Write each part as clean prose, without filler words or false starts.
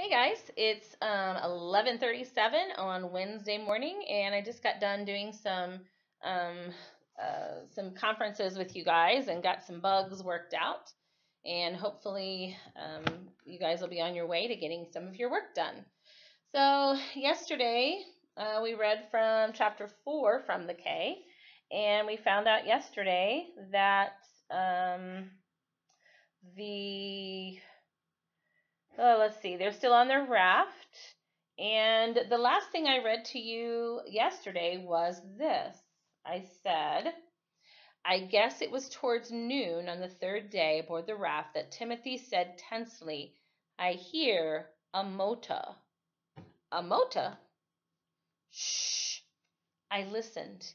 Hey guys, it's 11:37 on Wednesday morning, and I just got done doing um, some conferences with you guys and got some bugs worked out. And hopefully, you guys will be on your way to getting some of your work done. So yesterday, we read from chapter 4 from the K, and we found out yesterday that the let's see, they're still on their raft. And the last thing I read to you yesterday was this. I said, I guess it was towards noon on the third day aboard the raft that Timothy said tensely, I hear a motor. A motor? Shh. I listened.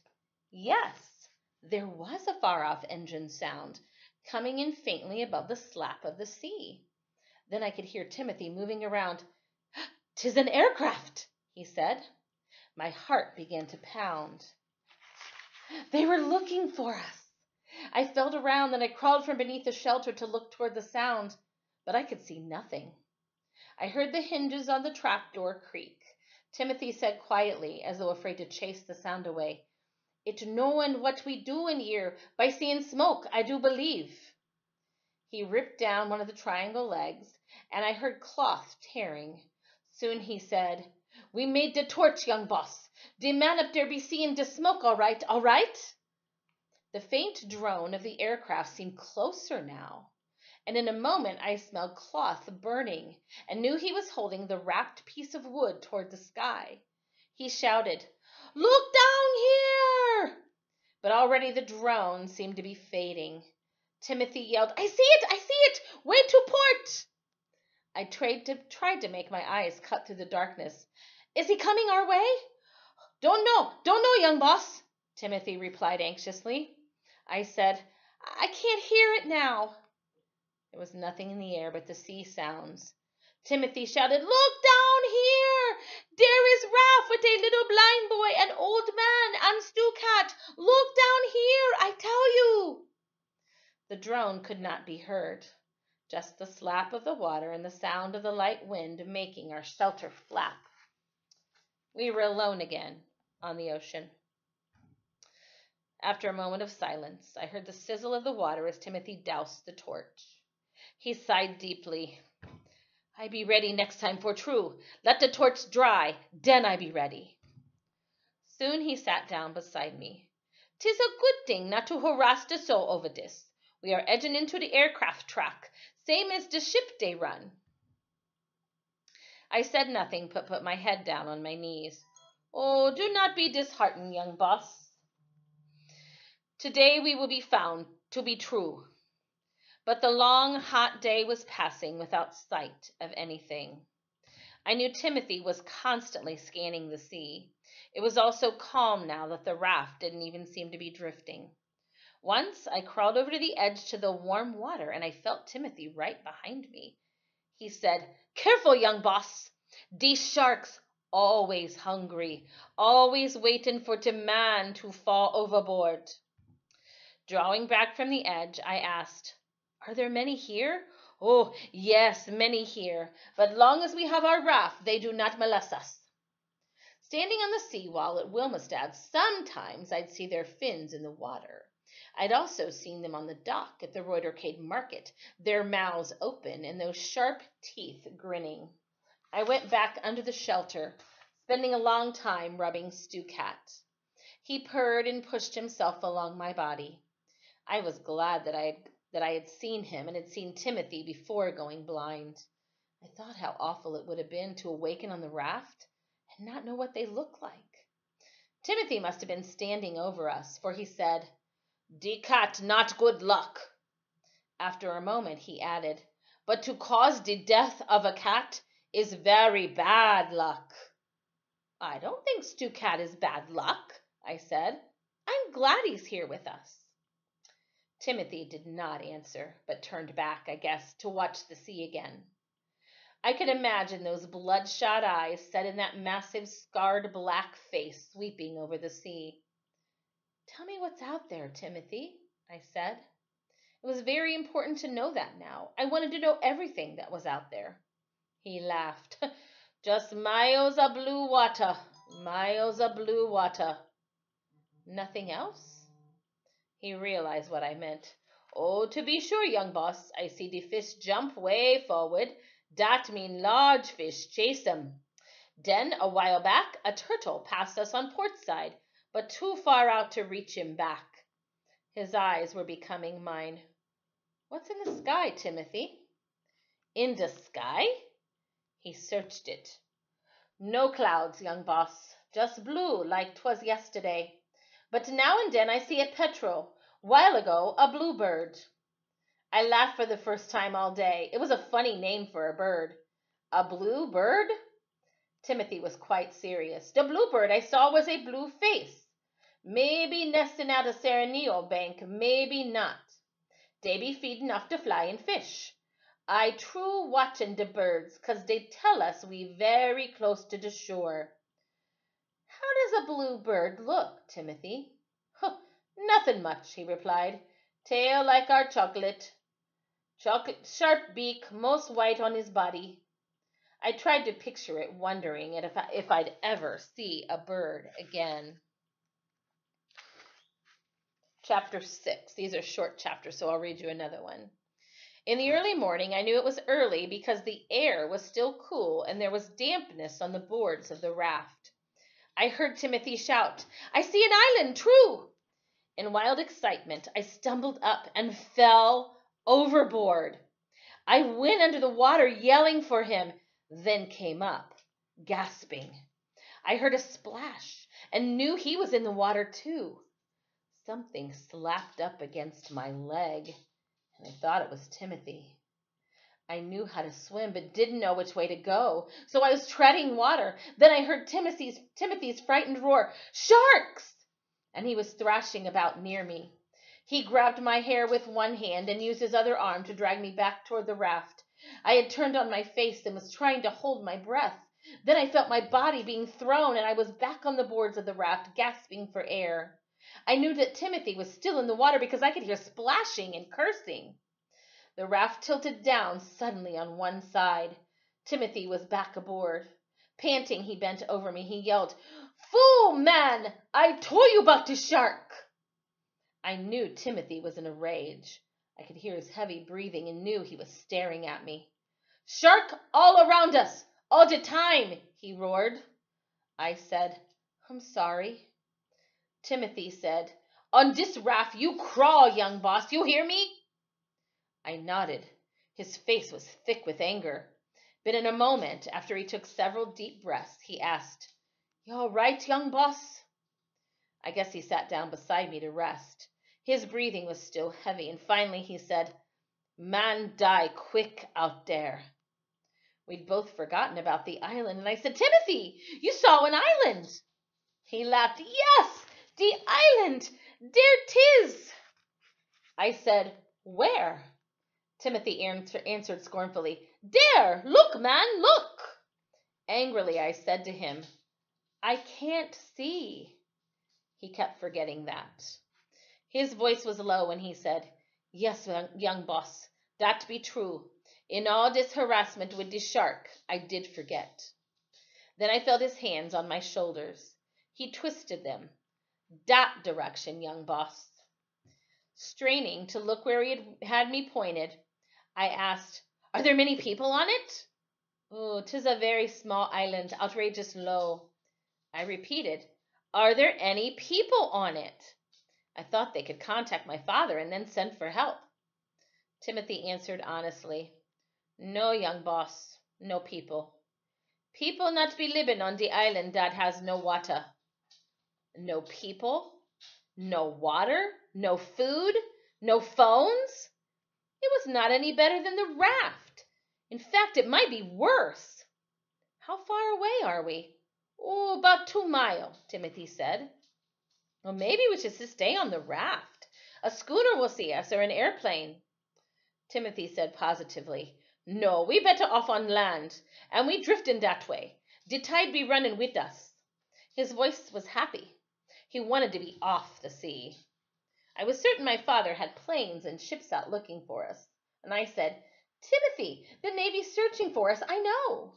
Yes, there was a far off engine sound, coming in faintly above the slap of the sea. Then I could hear Timothy moving around. "'Tis an aircraft," he said. My heart began to pound. They were looking for us. I felt around and I crawled from beneath the shelter to look toward the sound, but I could see nothing. I heard the hinges on the trapdoor creak. Timothy said quietly, as though afraid to chase the sound away, "It knowin' what we doin' here, by seeing smoke, I do believe." He ripped down one of the triangle legs, and I heard cloth tearing. Soon he said, "We made de torch, young boss. De man up there be seeing de smoke all right, all right?" The faint drone of the aircraft seemed closer now, and in a moment I smelled cloth burning and knew he was holding the wrapped piece of wood toward the sky. He shouted, "Look down here!" But already the drone seemed to be fading. Timothy yelled, "I see it! I see it! Way to port!" I tried to make my eyes cut through the darkness. "Is he coming our way?" Don't know, young boss," Timothy replied anxiously. I said, "I can't hear it now." There was nothing in the air but the sea sounds. Timothy shouted, "Look down here! There is Ralph with a little blind boy, an old man, and Stu Cat. Look down here, I tell you." The drone could not be heard, just the slap of the water and the sound of the light wind making our shelter flap. We were alone again on the ocean. After a moment of silence, I heard the sizzle of the water as Timothy doused the torch. He sighed deeply. "I be ready next time for true. Let the torch dry, den I be ready." Soon he sat down beside me. "'Tis a good thing not to harass the soul over this. We are edging into the aircraft track, same as the ship they run." I said nothing, but put my head down on my knees. "Oh, do not be disheartened, young boss. Today we will be found to be true." But the long, hot day was passing without sight of anything. I knew Timothy was constantly scanning the sea. It was all so calm now that the raft didn't even seem to be drifting. Once I crawled over to the edge to the warm water, and I felt Timothy right behind me. He said, "Careful, young boss. These sharks always hungry, always waiting for the man to fall overboard." Drawing back from the edge, I asked, "Are there many here?" "Oh, yes, many here, but long as we have our raft, they do not molest us." Standing on the seawall at Wilmestad, sometimes I'd see their fins in the water. I'd also seen them on the dock at the Reutercade market, their mouths open and those sharp teeth grinning. I went back under the shelter, spending a long time rubbing Stu Cat. He purred and pushed himself along my body. I was glad that I had seen him and had seen Timothy before going blind. I thought how awful it would have been to awaken on the raft and not know what they looked like. Timothy must have been standing over us, for he said, "De cat not good luck." After a moment he added, "But to cause the death of a cat is very bad luck." "I don't think Stu Cat is bad luck," I said. "I'm glad he's here with us." Timothy did not answer, but turned back, I guess, to watch the sea again. I could imagine those bloodshot eyes set in that massive, scarred black face sweeping over the sea. "Tell me what's out there, Timothy," I said. It was very important to know that now. I wanted to know everything that was out there. He laughed. Just miles of blue water, miles of blue water. Nothing else? He realized what I meant. Oh, to be sure, young boss. I see the fish jump way forward. Dat mean large fish chase 'em. Den, a while back, a turtle passed us on port side, but too far out to reach him back. His eyes were becoming mine. What's in the sky, Timothy? In the sky? He searched it. No clouds, young boss. Just blue, like 'twas yesterday. But now and then I see a petrel. While ago, a bluebird. I laughed for the first time all day. It was a funny name for a bird. A blue bird? Timothy was quite serious. The bluebird I saw was a blue face. Maybe nesting at a Serenio bank, maybe not. They be feeding off the flying fish. I true watching the birds, 'cause they tell us we very close to the shore. How does a bluebird look, Timothy? Huh, nothing much, he replied. Tail like our chocolate. Chocolate, sharp beak, most white on his body. I tried to picture it, wondering if I'd ever see a bird again. Chapter 6. These are short chapters, so I'll read you another one. In the early morning, I knew it was early because the air was still cool and there was dampness on the boards of the raft. I heard Timothy shout, I see an island, true! In wild excitement, I stumbled up and fell overboard. I went under the water yelling for him, then came up, gasping. I heard a splash and knew he was in the water too. Something slapped up against my leg, and I thought it was Timothy. I knew how to swim, but didn't know which way to go, so I was treading water. Then I heard Timothy's frightened roar, Sharks! And he was thrashing about near me. He grabbed my hair with one hand and used his other arm to drag me back toward the raft. I had turned on my face and was trying to hold my breath. Then I felt my body being thrown, and I was back on the boards of the raft, gasping for air. I knew that Timothy was still in the water because I could hear splashing and cursing. The raft tilted down suddenly on one side. Timothy was back aboard. Panting, he bent over me. He yelled, Fool, man! I told you about the shark! I knew Timothy was in a rage. I could hear his heavy breathing and knew he was staring at me. Shark all around us, all the time, he roared. I said, I'm sorry. Timothy said, On this raft you crawl, young boss, you hear me? I nodded. His face was thick with anger. But in a moment, after he took several deep breaths, he asked, You all right, young boss? I guess he sat down beside me to rest. His breathing was still heavy, and finally he said, Man die quick out there. We'd both forgotten about the island, and I said, Timothy, you saw an island. He laughed, Yes, the island, there 'tis. I said, Where? Timothy answered scornfully, There, look, man, look. Angrily, I said to him, I can't see. He kept forgetting that. His voice was low and he said, Yes, young boss, that be true. In all this harassment with the shark, I did forget. Then I felt his hands on my shoulders. He twisted them. That direction, young boss. Straining to look where he had me pointed, I asked, Are there many people on it? Oh, 'tis a very small island, outrageous low. I repeated, Are there any people on it? I thought they could contact my father and then send for help. Timothy answered honestly, No, young boss, no people. People not be living on the island that has no water. No people? No water? No food? No phones? It was not any better than the raft. In fact, it might be worse. How far away are we? Oh, about 2 miles, Timothy said. Well, maybe we should stay on the raft. A schooner will see us or an airplane. Timothy said positively, No, we better off on land, and we drifting that way. The tide be running with us. His voice was happy. He wanted to be off the sea. I was certain my father had planes and ships out looking for us, and I said, Timothy, the Navy's searching for us, I know.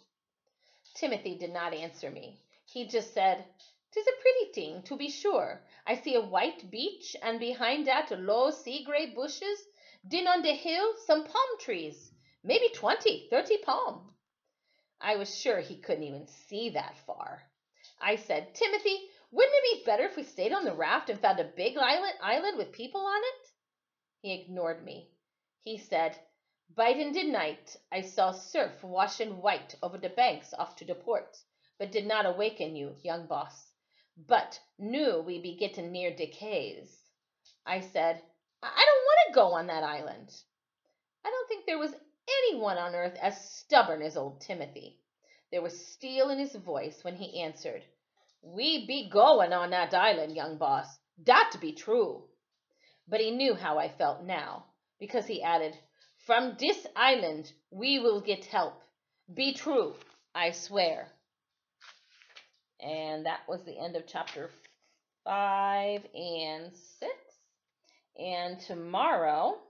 Timothy did not answer me. He just said, "'Tis a pretty thing, to be sure. I see a white beach, and behind that low sea-gray bushes. Then on the hill some palm trees, maybe 20, 30 palm." I was sure he couldn't even see that far. I said, "Timothy, wouldn't it be better if we stayed on the raft and found a big island with people on it?" He ignored me. He said, "Bite in the night I saw surf washing white over the banks off to the port, but did not awaken you, young boss, but knew we be getting near the cays." I said, "I don't want to go on that island." I don't think there was anyone on earth as stubborn as old Timothy. There was steel in his voice when he answered, "We be going on that island, young boss. That be true." But he knew how I felt now, because he added, "From this island we will get help. Be true, I swear." And that was the end of chapter 5 and 6. And tomorrow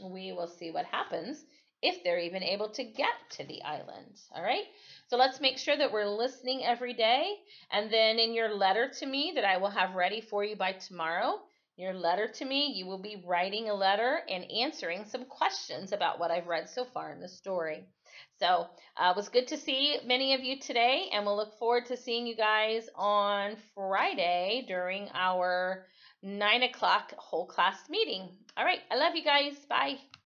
we will see what happens if they're even able to get to the island. All right. So let's make sure that we're listening every day. And then in your letter to me that I will have ready for you by tomorrow, your letter to me, you will be writing a letter and answering some questions about what I've read so far in the story. So it was good to see many of you today, and we'll look forward to seeing you guys on Friday during our 9 o'clock whole class meeting. All right. I love you guys. Bye.